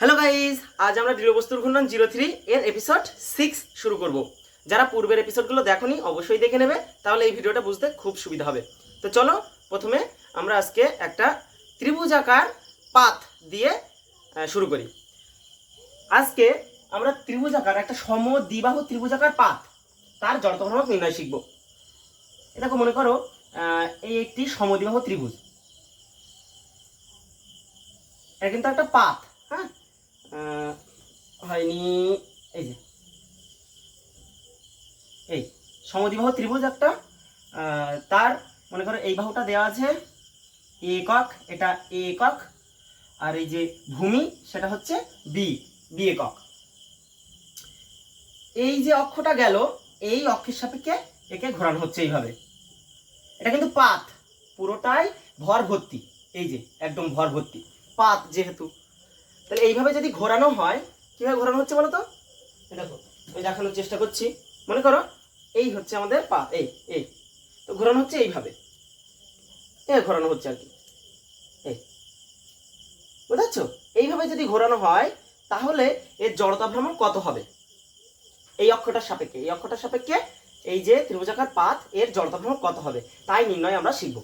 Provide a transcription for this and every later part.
Hello guys, আজ আমরা দৃঢ়বস্তুর ঘূর্ণন 03 এর এপিসোড 6 শুরু করব। যারা পূর্বের এপিসোডগুলো দেখোনি অবশ্যই দেখে নেবে, তাহলে এই ভিডিওটা বুঝতে খুব সুবিধা হবে। তো চলো প্রথমে আমরা আজকে একটা ত্রিভুজাকার পাত দিয়ে শুরু করি। আজকে আমরা ত্রিভুজাকার একটা সমদ্বিবাহু ত্রিভুজাকার পাত তার জড়তা ভ্রামক নির্ণয় শিখব। এটাকে মনে করো এই একটি সমদ্বিবাহু ত্রিভুজ, এটা কিন্তু একটা পাত। হ্যাঁ, হয়নি, এই যে এই সমদ্বিবাহু ত্রিভুজ একটা, তার মনে করো এই বাহুটা দেওয়া আছে এ একক, এটা এ একক, আর এই যে ভূমি সেটা হচ্ছে বি বি একক। এই যে অক্ষটা গেল এই অক্ষের সাপেক্ষে একে ঘোরানো হচ্ছে এইভাবে। এটা কিন্তু পাত, পুরোটাই ভর ভর্তি, এই যে একদম ভর ভর্তি পাত যেহেতু, তাহলে এইভাবে যদি ঘোরানো হয়, কিভাবে ঘোরানো হচ্ছে বলো তো? দেখো আমি দেখানোর চেষ্টা করছি। মনে করো এই হচ্ছে আমাদের পা, এই এই তো ঘোরানো হচ্ছে এইভাবে, ঘোরানো হচ্ছে আর কি, এই বুঝাচ্ছ? এইভাবে যদি ঘোরানো হয় তাহলে এর জড়তা ভ্রমণ কত হবে? এই অক্ষটার সাপেক্ষে, এই অক্ষটার সাপেক্ষে এই যে ত্রিভুজাকার পাত এর জড়তা ভ্রমণ কত হবে তাই নির্ণয় আমরা শিখব।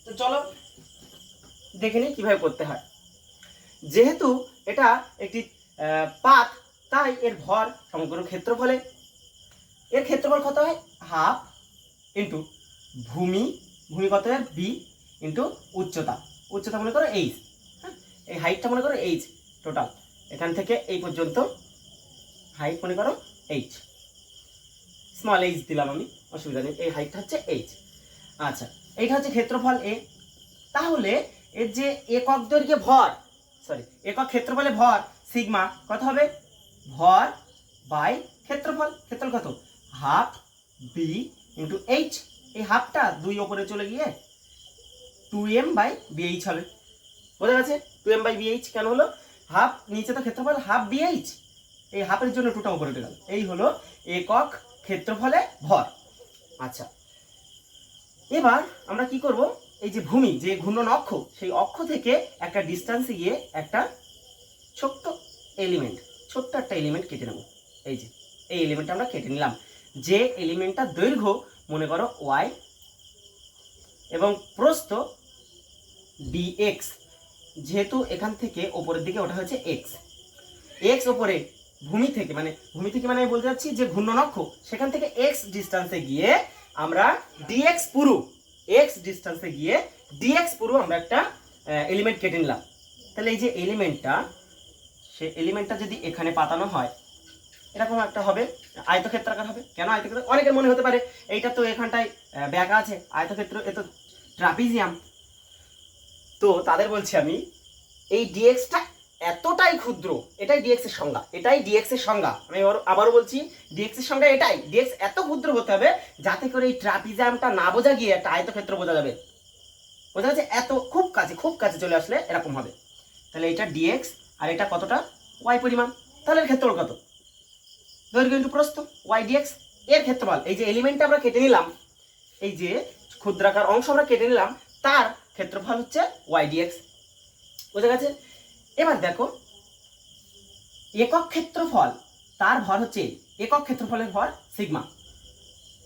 তো চলো দেখে নিই কিভাবে করতে হয়। যেহেতু এটা একটি পাত, তাই এর ভর সমগ্র ক্ষেত্রফলে, এর ক্ষেত্রফল কত হয়? হাফ ইন্টু ভূমি, ভূমি কত হয়? বি ইন্টু উচ্চতা, উচ্চতা মনে করো এইচ, হ্যাঁ এই হাইটটা মনে করো এইচ, টোটাল এখান থেকে এই পর্যন্ত হাইট মনে করো এইচ, স্মল এইচ দিলাম আমি, অসুবিধা নেই, এই হাইটটা হচ্ছে এইচ। আচ্ছা, এইটা হচ্ছে ক্ষেত্রফল এ। তাহলে এর যে একক দৈর্ঘ্যে ভর, সরি একক ক্ষেত্রফলে ভর সিগমা কত হবে? ভর বাই ক্ষেত্রফল, ক্ষেত্রফল কত? হাফ বি ইন্টু এইচ, এই হাফটা দুই ওপরে চলে গিয়ে 2m বাই বিএইচ হবে। বোঝা গেছে? 2m বাই বিএইচ কেন হলো? হাফ নিচে তো ক্ষেত্রফল হাফ বিএইচ, এই হাফের জন্য টুটা উপরে উঠে গেল, এই হলো একক ক্ষেত্রফলে ভর। আচ্ছা, এবার আমরা কি করব? এই যে ভূমি, যে ঘূর্ণন অক্ষ, সেই অক্ষ থেকে একটা ডিস্টেন্সে গিয়ে একটা ছোট্ট এলিমেন্ট, ছোট্ট একটা এলিমেন্ট কেটে নেব। এই যে এই এলিমেন্টটা আমরা কেটে নিলাম, যে এলিমেন্টটা দৈর্ঘ্য মনে করো ওয়াই এবং প্রস্থ ডিএক্স, যেহেতু এখান থেকে ওপরের দিকে ওটা হচ্ছে এক্স, এক্স ওপরে ভূমি থেকে, মানে ভূমি থেকে মানে আমি বলতে চাচ্ছি যে ঘূর্ণন অক্ষ, সেখান থেকে এক্স ডিস্টেন্সে গিয়ে আমরা ডিএক্স পুরো, এক্স ডিস্টেন্সে গিয়ে ডিএক্স পুরো আমরা একটা এলিমেন্ট কেটে নিলাম। তাহলে এই যে এলিমেন্টটা, সে এলিমেন্টটা যদি এখানে পাতানো হয় এরকম একটা হবে, আয়তক্ষেত্রাকার হবে। কেন আয়তক্ষেত্র? অনেকের মনে হতে পারে এইটা তো এখানটায় ব্যাকা আছে, আয়তক্ষেত্র এ তো ট্রাপিজিয়াম। তো তাদের বলছি আমি, এই ডিএক্সটা এতটাই ক্ষুদ্র, এটাই ডিএক্স এর সংজ্ঞা, এটাই ডিএক্স এর সংজ্ঞা। আমি আবারও বলছি, ডিএক্স এর সংজ্ঞা এটাই, ডিএক্স এত ক্ষুদ্র হতে হবে যাতে করে এই ট্রাপিজিয়ামটা না বোঝা গিয়ে একটা আয়তক্ষেত্র বোঝা যাবে। বোঝা যাচ্ছে? এত খুব কাছে চলে আসলে এরকম হবে। তাহলে এটা ডিএক্স আর এটা কতটা? ওয়াই পরিমাণ। তাহলে এর ক্ষেত্রফল কত? দৈর্ঘ্য ইন্টু প্রস্থ, ওয়াই ডিএক্স। এর ক্ষেত্রফল, এই যে এলিমেন্টটা আমরা কেটে নিলাম, এই যে ক্ষুদ্রাকার অংশ আমরা কেটে নিলাম, তার ক্ষেত্রফল হচ্ছে ওয়াই ডিএক্স। বোঝা গেছে? এবার দেখো, একক ক্ষেত্রফল তার ভর হচ্ছে, একক ক্ষেত্রফলের ভর সিগমা,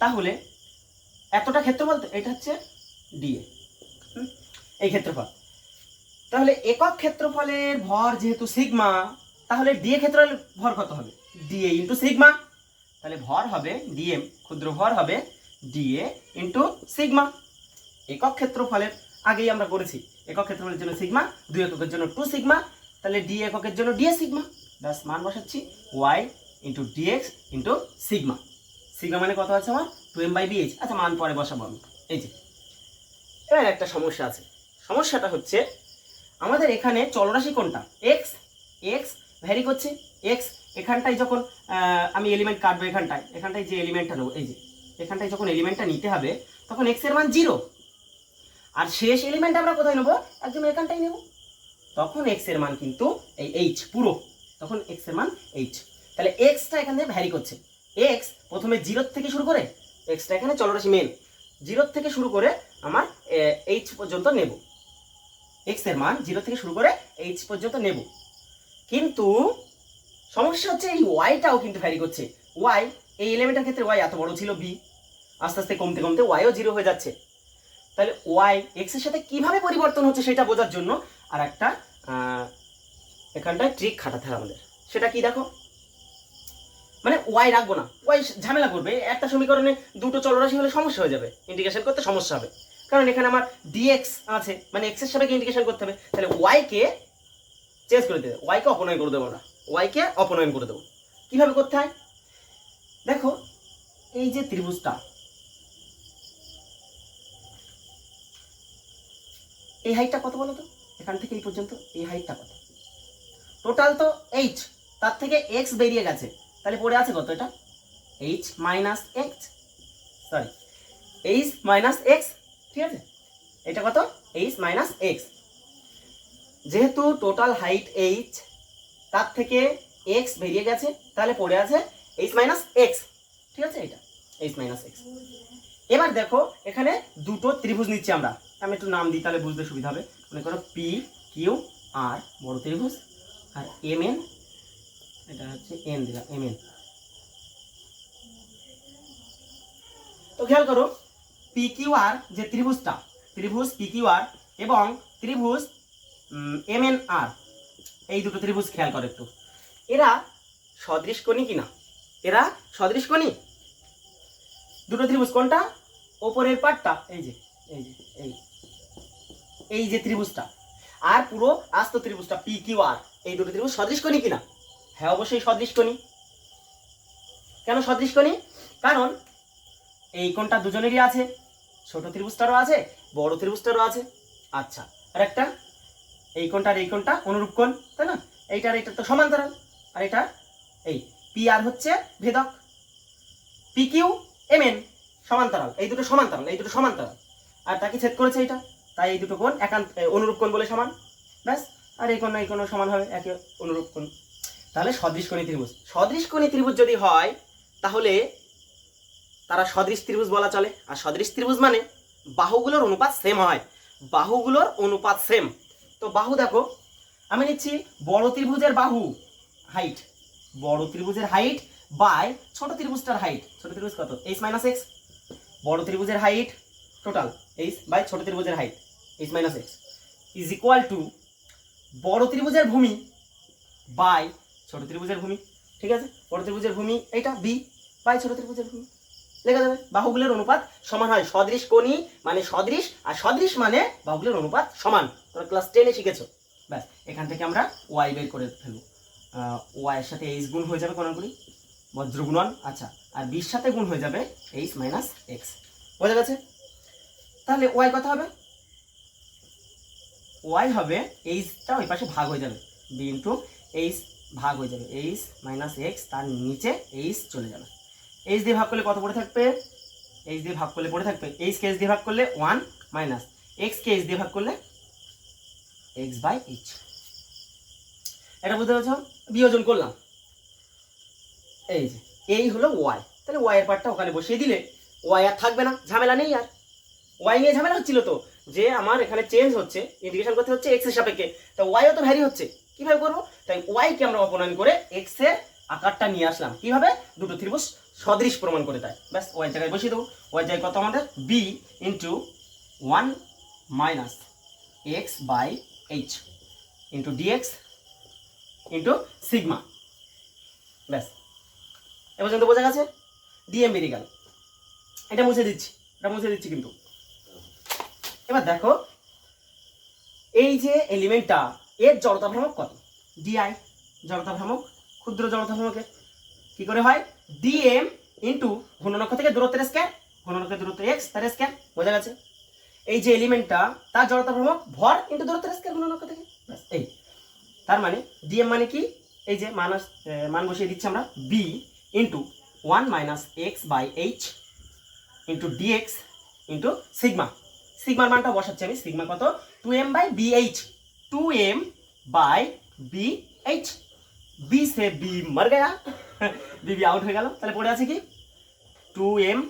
তাহলে এতটা ক্ষেত্রফল, এটা হচ্ছে ডিএ, এই ক্ষেত্রফল। তাহলে একক ক্ষেত্রফলের ভর যেহেতু সিগমা, তাহলে ডিএ ক্ষেত্রফলের ভর কত হবে? DA into sigma. তাহলে ভর হবে ডিএম, ক্ষুদ্র ভর হবে ডিএ ইন্টু সিগমা। একক ক্ষেত্রফলের আগেই আমরা করেছি, একক ক্ষেত্রফলের জন্য সিগমা, দুই এককের জন্য 2 সিগমা, তাহলে ডি এককের জন্য ডিএ সিগমা। ব্যাস, মান বসাচ্ছি y into dx into sigma. Sigma মানে কত আছে আমার? 2m by BH. আচ্ছা, মান পরে বসাবো আমি। এই যে এবার একটা সমস্যা আছে, সমস্যাটা হচ্ছে আমাদের এখানে চলরাশি কোনটা? এক্স, এক্স ভ্যারি করছে, এক্স এখানটায় যখন আমি এলিমেন্ট কাটবো, এখানটায় যে এলিমেন্টটা নেবো, এই যে এখানটায় যখন এলিমেন্টটা নিতে হবে তখন এক্স এর মান 0, আর শেষ এলিমেন্ট আমরা কোথায় নেবো? একদম এখানটাই নেব, তখন এক্স এর মান কিন্তু এই এইচ পুরো, তখন এক্স এর মান এইচ। তাহলে এক্সটা এখান থেকে ভ্যারি করছে, এক্স প্রথমে 0 থেকে শুরু করে, এক্সটা এখানে চলরাশি মেন, 0 থেকে শুরু করে আমার এইচ পর্যন্ত নেব, এক্স এর মান 0 থেকে শুরু করে এইচ পর্যন্ত নেব। কিন্তু সমস্যা হচ্ছে এই ওয়াইটাও কিন্তু ভ্যারি করছে। ওয়াই এই এলিমেন্টের ক্ষেত্রে ওয়াই এত বড় ছিল বি, আস্তে আস্তে কমতে কমতে ওয়াইও 0 হয়ে যাচ্ছে। তাহলে ওয়াই এক্স এর সাথে কিভাবে পরিবর্তন হচ্ছে সেটা বোঝার জন্য আর একটা এখানটায় ট্রিক খাটাতে হবে আমাদের। সেটা কি দেখো, মানে ওয়াই রাখবো না, ওয়াই ঝামেলা করবে। একটা সমীকরণে দুটো চলরাশি হলে সমস্যা হয়ে যাবে, ইন্টিগ্রেশন করতে সমস্যা হবে। কারণ এখানে আমার ডিএক্স আছে, মানে এক্স এর সাপেক্ষে ইন্টিগ্রেশন করতে হবে। তাহলে ওয়াই কে চেঞ্জ করে দেবে, ওয়াই কে অপনয়ন করে দেবো আমরা, ওয়াই কে অপনয়ন করে দেবো। কিভাবে করতে হয় দেখো, এই যে ত্রিভুজটা, এই হাইটটা কত বলো তো, এখান থেকে এই পর্যন্ত এই হাইটটা কত? টোটাল তো এইচ, তার থেকে এক্স বেরিয়ে গেছে, তাহলে পড়ে আছে কত? এটা H minus x, sorry H minus x, ঠিক আছে? এটা কত? H minus x. যেহেতু টোটাল হাইট এইচ, তার থেকে এক্স বেরিয়ে গেছে, তাহলে পড়ে আছে এইচ মাইনাস এক্স, ঠিক আছে? এটা এইচ মাইনাস এক্স। এবার দেখো এখানে দুটো ত্রিভুজ নিচ্ছি আমরা, আমি একটু নাম দিই তাহলে বুঝতে সুবিধা হবে। মনে করো পি কিউ আর বড় ত্রিভুজ, আর এম এন, এটা হচ্ছে এন দিলাম, এম এন। তো খেয়াল করো পি কিউ আর যে ত্রিভুজটা, ত্রিভুজ পি কিউ আর এবং ত্রিভুজ এম এন আর, এই দুটো ত্রিভুজ খেয়াল করো একটু, এরা সদৃশ কোণী কিনা? এরা সদৃশ কোণী। দুটো ত্রিভুজ কোনটা? ওপরের পাটটা, এই যে এই যে এই যে ত্রিভুজটা, আর পুরো আস্ত ত্রিভুজটা পি কিউ আর, এই দুটো ত্রিভুজ সদৃশ কোণী কিনা? হ্যাঁ অবশ্যই সদৃশ কোণী। কেন সদৃশ কোণী? কারণ এই কোণটা দুজনেরই আছে, ছোট ত্রিভুজটারও আছে, বড় ত্রিভুজটারও আছে। আচ্ছা, আর একটা এই কোণটা আর এই কোণটা অনুরূপ কোণ, তাই না? এইটার এইটা তো সমান্তরাল, আর এটা এই পি আর হচ্ছে ভেদক, পি কিউ এম এন সমান্তরাল, এই দুটো সমান্তরাল, এই দুটো সমান্তরাল, আর তাকে ছেদ করেছে এটা, তাই এই দুটো কোণ একান্ত অনুরূপ কোণ বলে সমান, ব্যাস। আর এই কোণ সমান হবে, একই অনুরূপ কোণ। তাহলে সদৃশকোণী ত্রিভুজ, সদৃশকোণী ত্রিভুজ যদি হয় তাহলে তারা সদৃশ ত্রিভুজ বলা চলে। আর সদৃশ ত্রিভুজ মানে বাহুগুলোর অনুপাত সেম হয়, বাহুগুলোর অনুপাত সেম। তো বাহু দেখো, আমি নিচ্ছি বড় ত্রিভুজের বাহু হাইট, বড় ত্রিভুজের হাইট বাই ছোট ত্রিভুজটার হাইট। ছোট ত্রিভুজ কত? H minus x. বড় ত্রিভুজের হাইট টোটাল এইচ বাই ছোট ত্রিভুজের height H minus x is equal to বড় ত্রিভুজের ভূমি বাই ছোট ত্রিভুজের ভূমি, ঠিক আছে? বড় ত্রিভুজের ভূমি এইটা বি বাই ছোট ত্রিভুজের ভূমি, লেখা যাবে। বাহুগুলোর অনুপাত সমান হয়, সদৃশ কোণী মানে সদৃশ, আর সদৃশ মানে বাহুগুলোর অনুপাত সমান। তোমরা ক্লাস 10-এ শিখেছো। ব্যাস, এখান থেকে আমরা ওয়াই বের করে ফেলবো। ওয়াই এর সাথে এইচ গুণ হয়ে যাবে কোণাগুলি, বজ্র গুণন। আচ্ছা, আর বির সাথে গুণ হয়ে যাবে এইচ মাইনাস এক্স, বোঝা গেছে? তাহলে ওয়াই কত হবে? ওয়াই হবে এইচটা ওই পাশে ভাগ হয়ে যাবে, বি ইন্টু এইচ ভাগ হয়ে যাবে এইচ মাইনাস এক্স, তার নিচে এইচ চলে যাবে। এইচ দিয়ে ভাগ করলে কত পড়ে থাকবে? এইচ দিয়ে ভাগ করলে পড়ে থাকবে, এইচ কে এইচ দিয়ে ভাগ করলে 1 মাইনাস এক্স কে এইচ দিয়ে ভাগ করলে এক্স বাই এইচ। এটা বুঝতে পারছো? বিয়োজন করলাম, এই যে এই হলো ওয়াই। তাহলে ওয়াই এর পার্টটা ওখানে বসিয়ে দিলে ওয়াই আর থাকবে না, ঝামেলা নেই আর। ওয়াই নিয়ে ঝামেলা হচ্ছিল তো, যে আমার এখানে চেঞ্জ হচ্ছে, ইন্টিগ্রেশন করতে হচ্ছে এক্স এর সাপেক্ষে, তা ওয়াইও তো ভ্যারি হচ্ছে, কিভাবে করবো? তাই ওয়াই কে আমরা অপনয়ন করে এক্স এর আকারটা নিয়ে আসলাম, কিভাবে? দুটো ত্রিভুজ সদৃশ প্রমাণ করে, তাই ব্যাস ওয়াই জায়গায় বসিয়ে দেবো। ওয়াই জায়গায় কত আমাদের? B into 1 minus x by h into dx into sigma, ব্যাস। এ পর্যন্ত বোঝা গেছে? ডিএম বেরিয়ে গেল, এটা মুছে দিচ্ছি, এটা মুছে দিচ্ছি কিন্তু। এবার দেখো এই যে এলিমেন্টটা, এর জড়তা ভ্রামক কত? ডিআই, জড়তা ভ্রামক, ক্ষুদ্র জড়তা ভ্রামকের কি করে হয়? ডিএম ইন্টু ঘূর্ণনক্ষ থেকে দূরত্বের স্কয়ার, ঘূর্ণনক্ষের দূরত্ব এক্স, তার স্কয়ার, বোঝা গেছে? এই যে এলিমেন্টটা, তার জড়তা ভ্রামক ভর ইন্টু দূরত্বের স্কয়ার ঘূর্ণনক্ষ থেকে, ব্যাস। এই তার মানে ডিএম মানে কি? এই যে মাইনাস মান বসিয়ে দিচ্ছি আমরা, B into 1 minus x by h into dx into sigma. সিগমার মানটা বসাচ্ছি আমি, সিগমা কত? 2m by bh, 2m by bh। B সে বি মর গয়া, বি আউট হয়ে গেল, তাহলে পড়ে আছে কি? 2m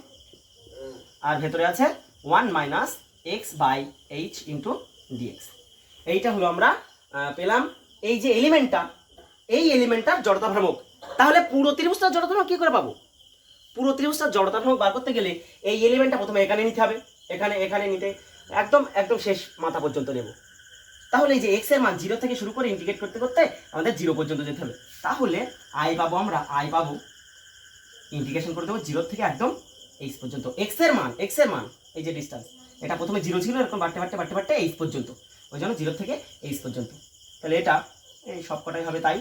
আর ভেতরে আছে 1 minus x by h into dx. এইটা হলো আমরা পেলাম এই যে এলিমেন্টটা, এই এলিমেন্টটার জড়তা ভ্রামক। তাহলে পুরো ত্রিভুজটার জড়তা ভ্রামক কি করে পাবো? পুরো ত্রিভুজটার জড়তা ভ্রামক বার করতে গেলে এই এলিমেন্টটা প্রথমে এখানে নিতে হবে, এখানে নিতে একদম একদম শেষ মাথা পর্যন্ত নেব। তাহলে এই যে এক্স এর মান 0 থেকে শুরু করে ইন্টিগ্রেট করতে করতে আমাদের 0 পর্যন্ত যেতে হবে। তাহলে আই পাবো, আমরা আই পাবো, ইন্টিগ্রেশন করে দেবো 0 থেকে একদম এইচ পর্যন্ত। এক্স এর মান এই যে ডিস্টেন্স, এটা প্রথমে 0 ছিল, এরকম বাড়তে এইচ পর্যন্ত, ওই জন্য 0 থেকে এইচ পর্যন্ত। তাহলে এটা এই সব কটাই হবে তাই।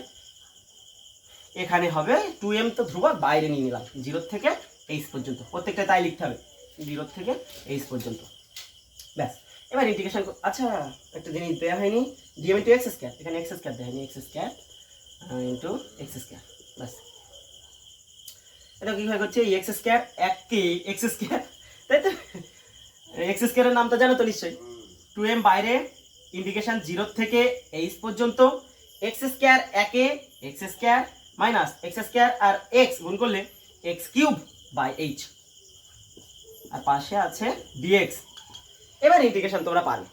এখানে হবে 2m তো ধ্রুবক বাইরে নিয়ে নিলাম, 0 থেকে এইচ পর্যন্ত, প্রত্যেকটা তাই লিখতে হবে, 0 থেকে এইচ পর্যন্ত। ব্যাস, এবার ইন্টিগ্রেশন। আচ্ছা, একটা জিনিস দেওয়া হয়নি, ডিএম ইন্টু এক্স স্কোয়ার, এখানে এক্স স্কোয়ার দেওয়া হয়নি, x square into x square. ব্যাস, এটা কি হয় হচ্ছে এক্স স্কোয়ার, এককে এক্স স্কোয়ার, তাই তো? এক্স স্কোয়ারের নামটা জানো তো নিশ্চয়ই। 2m বাইরে, ইন্টিগ্রেশন 0 থেকে এইচ পর্যন্ত, এক্স স্কোয়ার একে x square minus x square আর এক্স গুণ করলে এক্স কিউব বাই এইচ, আর পাশে আছে ডিএক্স। এবার ইন্টিগ্রেশন তোমরা পারবে।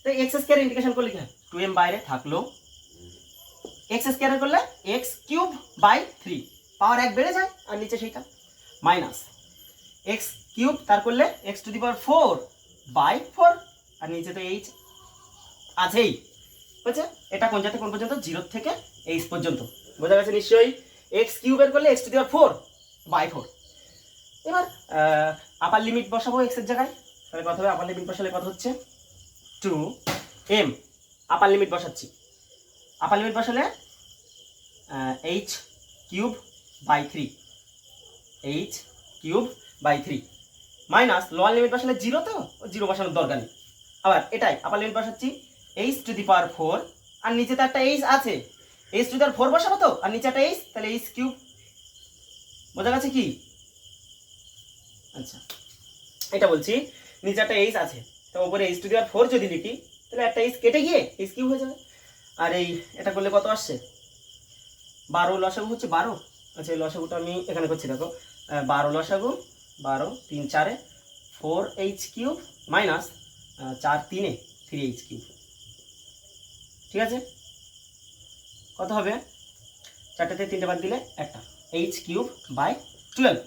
তো এক্স স্কোয়ার ইন্টিগ্রেশন করলে কি হয়, 2m বাইরে থাকলো, এক্স স্কোয়ার করলে এক্স কিউব বাই 3, পাওয়ার 1 বেড়ে যায়, আর নিচে সেইটা মাইনাস এক্স কিউব, তার করলে x to the power 4 by 4, আর নিচে তো এইচ আছেই। বুঝছে? এটা কোন জায়গা কোন পর্যন্ত, 0 থেকে এইচ পর্যন্ত। বোঝা গেছে নিশ্চয়ই? এক্স কিউবের করলে x to the power 4 by 4। এবার আপার লিমিট বসাবো এক্স এর জায়গায়, তাহলে কত হবে, আপার লিমিট বসালে কত হচ্ছে 2m, আপার লিমিট বসাচ্ছি, আপার লিমিট বসালে h cube by 3, h cube by 3 minus lower limit বসালে 0, তো 0 বসানোর দরকার নেই। আবার এটাই আপার লিমিট বসাচ্ছি, এইচ টু দি পাওয়ার 4, আর নিচে তো একটা এইচ আছে, এইচ টু দি পাওয়ার 4 বসাবো তো, আর নিচে একটা এইচ, তাহলে এইচ কিউব। বোঝা গেছে কি? আচ্ছা, এটা বলছি নিচে একটা এইচ আছে, তো উপরে এইচ টু দি পাওয়ার 4 যদি লিখি, তাহলে একটা এইচ কেটে গিয়ে এইচ কিউব হয়ে যাবে। আর এই এটা করলে কত আসছে, 12 লসাগু হচ্ছে 12। আচ্ছা, এই লসাগুটা আমি এখানে করছি, দেখো 12 লসাগু, 12 3 4 4h cube minus 4 3 3h cube. ঠিক আছে, কত হবে, 4তে 3টে বাদ দিলে একটা, h cube by 12,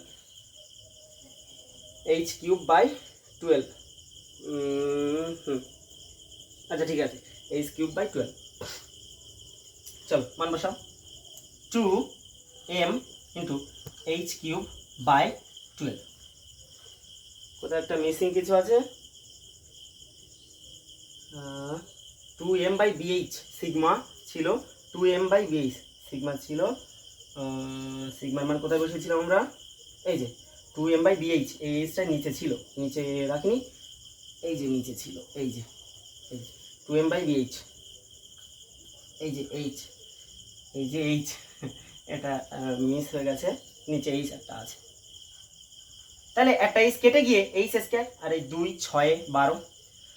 h cube by 12। আচ্ছা ঠিক আছে, h কিউব বাই 12। চলো মান বসাও, 2m into h cube by 12। কোথায় একটা মিসিং কিছু আছে, 2m বাই bh সিগমা ছিল, 2m বাই bh সিগমা ছিল, সিগমার মান কোথায় বসেছিলাম আমরা, এই যে 2m বাই bh, এই এইচটা নিচে ছিল, নিচে রাখিনি, এই যে নিচে ছিল, এই যে 2m বাই bh, এই যে h, এই যে h, এটা মিস হয়ে গেছে, নিচে h একটা আছে, তাহলে একটা h কেটে গিয়ে h স্কয়ার, আর এই 2 6 12,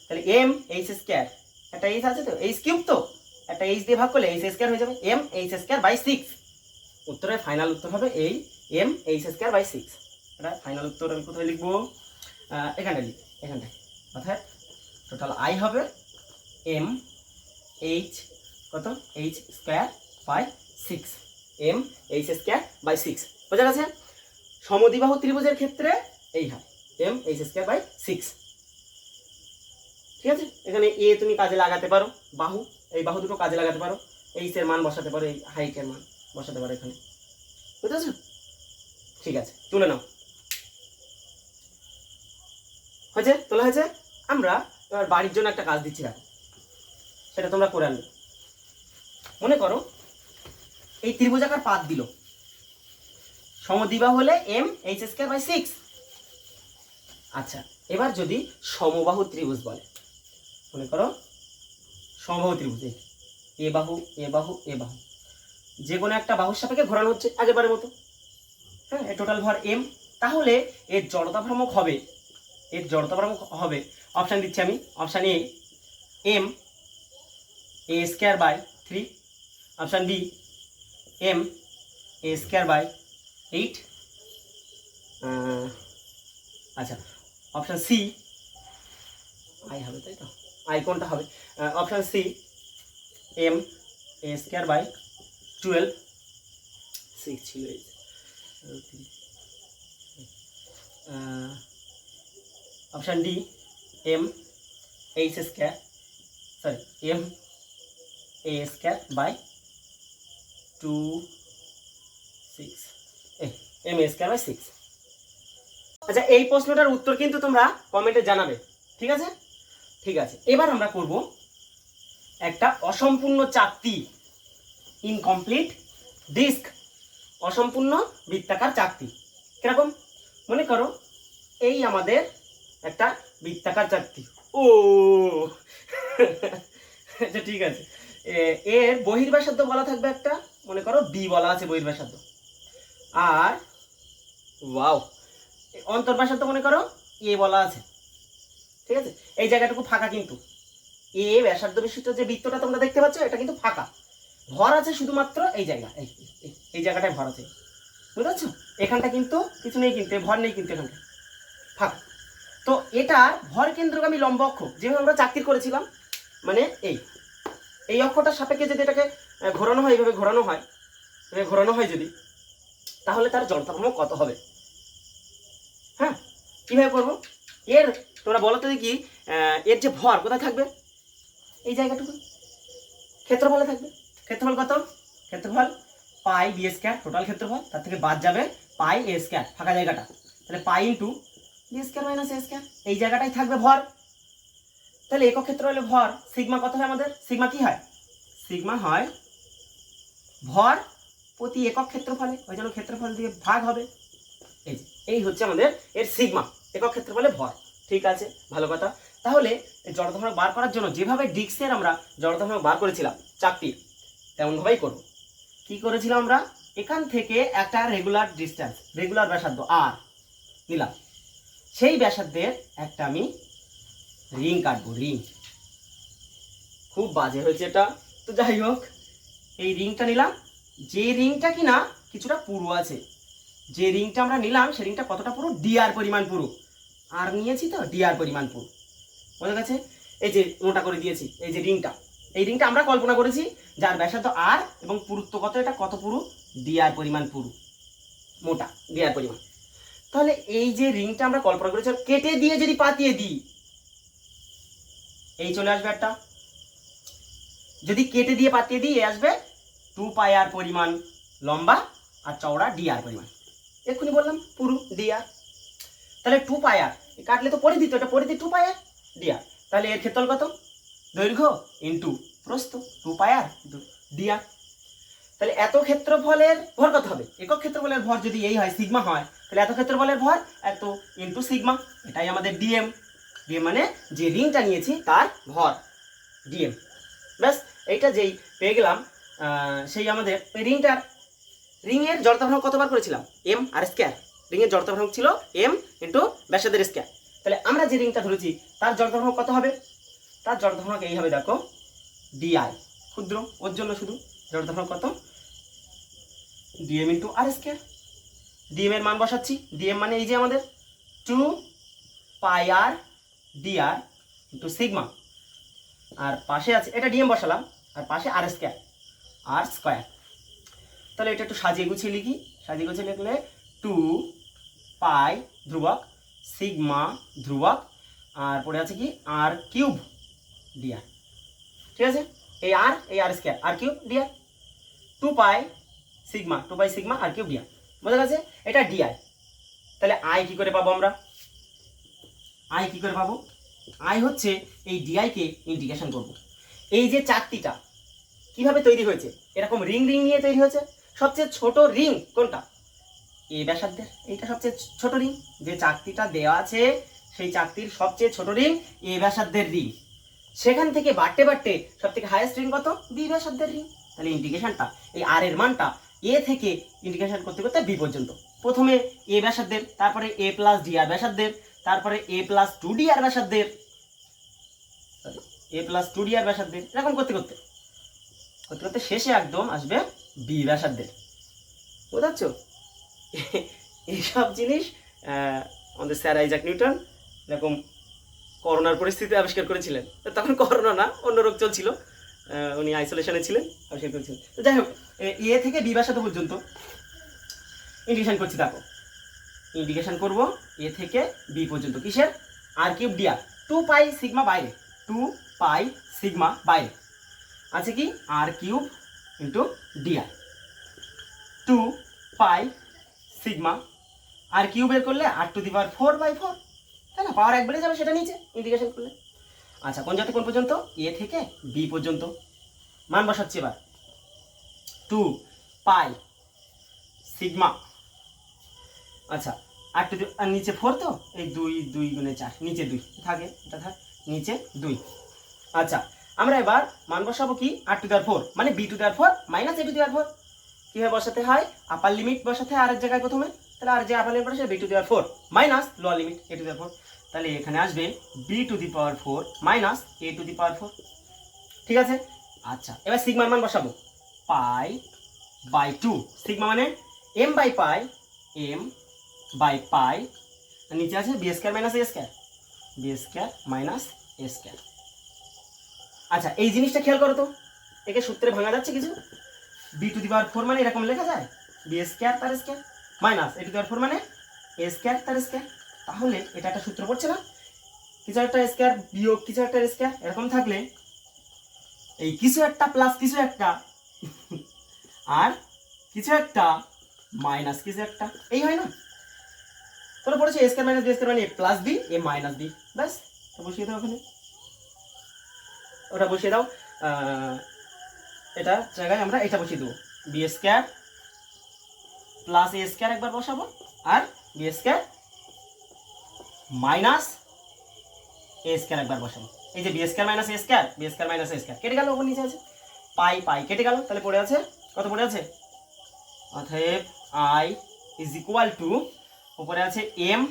তাহলে m h স্কয়ার, একটা h আছে তো, h কিউব, তো একটা h দিয়ে ভাগ করলে h স্কয়ার হয়ে যাবে, m h স্কয়ার বাই 6। উত্তরের ফাইনাল উত্তর হবে এই m h স্কয়ার বাই 6। এটা ফাইনাল উত্তর আমি কোথায় লিখবো, এখানটায় লিখব, এখানটায়, অর্থাৎ টোটাল i হবে m h কত, h square by 6, m h square by 6। বোঝা গেছে? সমদ্বিবাহু ত্রিভুজের ক্ষেত্রে এই হয় m h স্কয়ার বাই 6। ঠিক আছে, এখানে এ তুমি কাজে লাগাতে পারো, বাহু, এই বাহু দুটো কাজে লাগাতে পারো, এইচ এর মান বসাতে পারো, এই হাইটের মান বসাতে পারো এখানে। বুঝেছো? ঠিক আছে, তুলে নাও। হয়েছে? তোলা হয়েছে? আমরা এবার বাড়ির জন্য একটা কাজ দিচ্ছি, দেখো সেটা তোমরা করে আনবে। মনে করো এই ত্রিভুজাকার পাত দিল, সমদ্বিবাহু হলে m h স্কয়ার বাই 6। আচ্ছা, এবার যদি সমবাহু ত্রিভুজ বলে, মনে করো সমবাহু ত্রিভুজ, এ বাহু এ বাহু এ বাহু, যে কোনো একটা বাহুর সাপেক্ষে ঘোরানো হচ্ছে আগেরবারের মতো, হ্যাঁ, এর টোটাল ভর m, তাহলে এর জড়তা ভ্রামক হবে, এর জড়তা ভ্রামক হবে, অপশান দিচ্ছি আমি, option A m a square by 3, option B m a square by 8, আচ্ছা অপশান সি আই হবে, তাই তো, আই কোনটা হবে, option C m a square by 12 6 ছিল এই option D M H square sorry M A square by 2 6 M A square by 6। আচ্ছা এই প্রশ্নটার উত্তর কিন্তু তোমরা কমেন্টে জানাবে, ঠিক আছে? ঠিক আছে, এবার আমরা করব একটা অসম্পূর্ণ চাকতি, ইনকমপ্লিট ডিস্ক, অসম্পূর্ণ বৃত্তাকার চাকতি। কিরকম? মনে করো এই আমাদের একটা বৃত্তাকার চাকতি। ও আচ্ছা ঠিক আছে, এর বহির্ব্যাসার্ধ বলা থাকবে একটা, মনে করো বি বলা আছে বহির্ব্যাসার্ধ, আর ওয়াও অন্তর্ব্যাসার্ধ মনে করো এ বলা আছে, ঠিক আছে? এই জায়গাটুকু ফাঁকা, কিন্তু এ ব্যাসার্ধ বিশিষ্ট যে বৃত্তটা তোমরা দেখতে পাচ্ছ এটা কিন্তু ফাঁকা, ভর আছে শুধুমাত্র এই জায়গা, এই জায়গাটায় ভর আছে, বুঝতে পারছো? এখানটা কিন্তু কিছু নেই, কিন্তু ভর নেই, কিন্তু এখানটা ফাঁকা। তো এটার ভর কেন্দ্রগামী লম্ব অক্ষ যেভাবে আমরা চাকতির করেছিলাম, মানে এই অক্ষটার সাপেক্ষে যদি এটাকে ঘোরানো হয়, এইভাবে ঘোরানো হয়, যদি, তাহলে তার জড়তা ভ্রামক কত হবে? হ্যাঁ, কিভাবে করবো? এর তোমরা বলো তো দেখি, এর যে ভর কোথায় থাকবে? এই জায়গাটুকু ক্ষেত্রফলে থাকবে। ক্ষেত্রফল কত? ক্ষেত্রফল পাই বি স্কয়ার, টোটাল ক্ষেত্রফল, তার থেকে বাদ যাবে পাই এ স্কয়ার, ফাঁকা জায়গাটা, তাহলে pi into b square minus a square, এই জায়গাটাই থাকবে ভর। তাহলে একক ক্ষেত্র হলে ভর সিগমা কত হয় আমাদের? সিগমা কি হয়? সিগমা হয় ভর প্রতি একক ক্ষেত্রফলে, ওই জন্য ক্ষেত্রফল দিয়ে ভাগ হবে। এই হচ্ছে আমাদের এর সিগমা, একক ক্ষেত্রফলে ভর। ঠিক আছে, ভালো কথা। তাহলে জড়তা ভ্রামক বার করার জন্য যেভাবে ডিস্কের আমরা জড়তা ভ্রামক বার করেছিলাম চাকতির, তেমনভাবেই করব। কি করেছিলাম আমরা? এখান থেকে একটা রেগুলার ডিস্টেন্স, রেগুলার ব্যাসার্ধ আর নিলাম, সেই ব্যাসার্ধের একটা আমি রিং কাটবো। রিং খুব বাজে হয়েছে এটা, তো যাই হোক, এই রিংটা নিলাম, যে রিংটা কিনা কিছুটা পুরু আছে, যে রিংটা আমরা নিলাম সেই রিংটা কতটা পুরো? ডিআর পরিমাণ পুরু। আর নিয়েছি তো ডিআর পরিমাণ পুরু, বোঝা গেছে? এই যে মোটা করে দিয়েছি, এই যে রিংটা, এই রিংটা আমরা কল্পনা করেছি যার ব্যাসার্ধ আর এবং পুরুত্ব কত, এটা কত পুরু? ডিআর পরিমাণ পুরু, মোটা ডিআর পরিমাণ। তাহলে এই যে রিংটা আমরা কল্পনা করেছি, কেটে দিয়ে যদি পাতিয়ে দিই, এই চলে আসবে একটা, যদি কেটে দিয়ে পাতিয়ে দিই এ আসবে 2 পাই আর পরিমাণ লম্বা আর চওড়া ডিআর পরিমাণ, এক্ষুনি বললাম পুরু ডিআর। তাহলে 2 পাই আর কাটলে তো পরিধি, তো এটা পরিধি 2 পাই আর ডিআর। তাহলে এর ক্ষেত্রফল কত? দৈর্ঘ্য ইন্টু প্রস্থ, 2 পাই আর ডিআর। তাহলে এত ক্ষেত্রফলের ভর কত হবে? একক ক্ষেত্রফলের ভর যদি এই হয়, সিগমা হয়, তাহলে এত ক্ষেত্রফলের ভর এত ইন্টু সিগমা, এটাই আমাদের ডিএম। ডিএম মানে যে রিংটা নিয়েছি তার ভর, ডিএম। ব্যাস, এইটা যেই পেয়ে গেলাম, সেই আমাদের ওই রিংয়ের জড়তা ভ্রামক কতবার করেছিলাম? M R square. রিংয়ের জড়তা ভ্রামক ছিল এম ইন্টু ব্যাসার্ধের স্কয়ার। তাহলে আমরা যে রিংটা ধরেছি তার জড়তা ভ্রামক কত হবে? তার জড়তা ভ্রামক এই হবে, দেখো, ডিআই, ক্ষুদ্র, ওর জন্য শুধু জড়তা ভ্রামক কত? ডিএম ইন্টু আর স্কয়ার। ডিএম এর মান বসাচ্ছি, ডিএম মানে এই যে আমাদের 2 পাই আর ডিআর ইন্টু সিগমা, আর পাশে আছে এটা ডিএম বসালাম, আর পাশে আর স্কয়ার, আর স্কয়ার। তাহলে এটা একটু সাজিয়ে গুছিয়ে লিখি, সাজিয়ে গুছিয়ে লিখলে 2 পাই ধ্রুবক, সিগমা ধ্রুবক, আর পড়ে আছে কি আর কিউব ডিআর। ঠিক আছে, এই r square, r cube dr, 2 pi sigma, 2 pi sigma r cube dr, বোঝা গেছে? এটা ডিআই। তাহলে আই কি করে পাবো আমরা? আই কি করে পাবো? আই হচ্ছে এই ডিআই কে ইন্টিগ্রেশন করব। এই যে চাকতিটা কিভাবে তৈরি হয়েছে? এরকম রিং নিয়ে তৈরি হয়েছে। সবচেয়ে ছোট রিং কোনটা? এ ব্যাসার্ধের, এইটা সবচেয়ে ছোট রিং। যে চাকতিটা দেওয়া আছে সেই চাকতির সবচেয়ে ছোট রিং এ ব্যাসার্ধের রিং, সেখান থেকে বাড়তে বাড়তে সব থেকে হাইয়েস্ট রিং কত? বি ব্যাসার্ধের রিং। তাহলে ইন্টিগ্রেশনটা এই আর এর মানটা এ থেকে ইন্টিগ্রেশন করতে করতে বি পর্যন্ত, প্রথমে এ ব্যাসার্ধের, তারপরে এ প্লাস ডি আর ব্যাসার্ধের, তারপরে এ প্লাস 2ডি আর ব্যাসার্ধের, এ প্লাস 2ডি আর ব্যাসার্ধের, এরকম করতে করতে করতে করতে শেষে একদম আসবে বি ব্যাসার্ধের। বুঝতে পারছো? এইসব জিনিস আমাদের স্যার আইজাক নিউটন এরকম করোনার পরিস্থিতি আবিষ্কার করেছিলেন। তখন করোনা না, অন্য রোগ চলছিল, উনি আইসোলেশনে ছিলেন, অবশ্যই করেছিলেন। তো যাই হোক, এ থেকে বি ব্যাসার্ধ পর্যন্ত ইন্টিগ্রেশন করছি। দেখো ইন্টিগ্রেশন করব এ থেকে বি পর্যন্ত, কিসের? আর কিউব ডি আর। 2 পাই সিগমা বাইরে, 2 পাই সিগমা বাইরে আছে কি আর কিউব ইন্টু ডি আর। 2 পাই সিগমা আর কিউব বের করলে আর টু দি পাওয়ার 4/4, তাই না? পাওয়ার 1 বেড়ে যাবে সেটা নিচে ইন্টিগ্রেশন করলে। আচ্ছা, কোন জায়গাতে কোন পর্যন্ত? এ থেকে বি পর্যন্ত। মান বসাচ্ছি এবার। 2 পাই সিগমা, আচ্ছা আর টু আর নিচে 4, তো এই 2 2 গুণে 4, নিচে 2 থাকে, এটা থাক, নিচে 2। আচ্ছা, আমরা এবার মান বসাবো কি আর টু দি পাওয়ার 4, মানে b to the power 4 minus a to the power 4। কিভাবে বসাতে হয়? আপার লিমিট বসাতে হয় আর এক জায়গায় প্রথমে, তাহলে আর যে আপার লিমিট বসে b to the power 4 minus lower limit a to the power 4, তাহলে এখানে আসবে b to the power 4 minus a to the power 4। ঠিক আছে। আচ্ছা, এবার সিগমার মান বসাবো পাই বাই 2। সিগমা মানে m by pi, m by pi, নিচে আছে b square minus a square, b square minus a square. আচ্ছা, এই জিনিসটা খেয়াল করো তো, একে সূত্রে ভাঙা যাচ্ছে কিছু? বি টু দি পাওয়ার 4 মানে এরকম লেখা যায়, বি স্কয়ার তার square minus a to the power 4 মানে এ স্কয়ার তার স্কয়ার। তাহলে এটা একটা সূত্র পড়ছে না? কিছু একটা স্কয়ার বিয়োগ কিছু একটা স্কয়ার, এরকম থাকলে এই কিছু একটা প্লাস কিছু একটা আর কিছু একটা মাইনাস কিছু একটা, এই হয় না? তোমরা পড়েছো এ স্কয়ার মাইনাস বি স্কয়ার মানে এ plus B A minus B, ব্যাস বসিয়ে দাও ওখানে, ওটা বসিয়ে দাও। এটা জায়গায় আমরা এটা বসিয়ে দেবো, B square plus a square একবার বসাবো, আর B square minus a square একবার বসাবো। এই যে B square minus a square, b square minus a square কেটে গেল, ওপর নিচে আছে পাই পাই কেটে গেল, তাহলে পড়ে আছে কত? পড়ে আছে অতএব আই ইজ ইকুয়াল টু, উপরে আছে m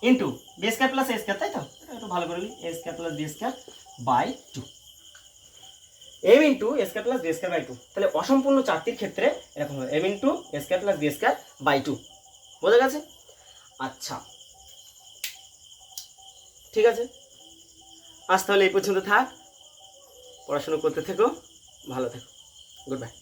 into b square plus a square, তাই তো? একটু ভালো করে নিই, a square plus b square by 2, m into a square plus b square by 2। তাহলে অসম্পূর্ণ চারটির ক্ষেত্রে এরকম হয় m into a square plus b square by 2। বোঝা গেছে? আচ্ছা, ঠিক আছে, আজ তাহলে এই পর্যন্ত থাক, পড়াশোনা করতে থেকো, ভালো থেকো, গুড বাই।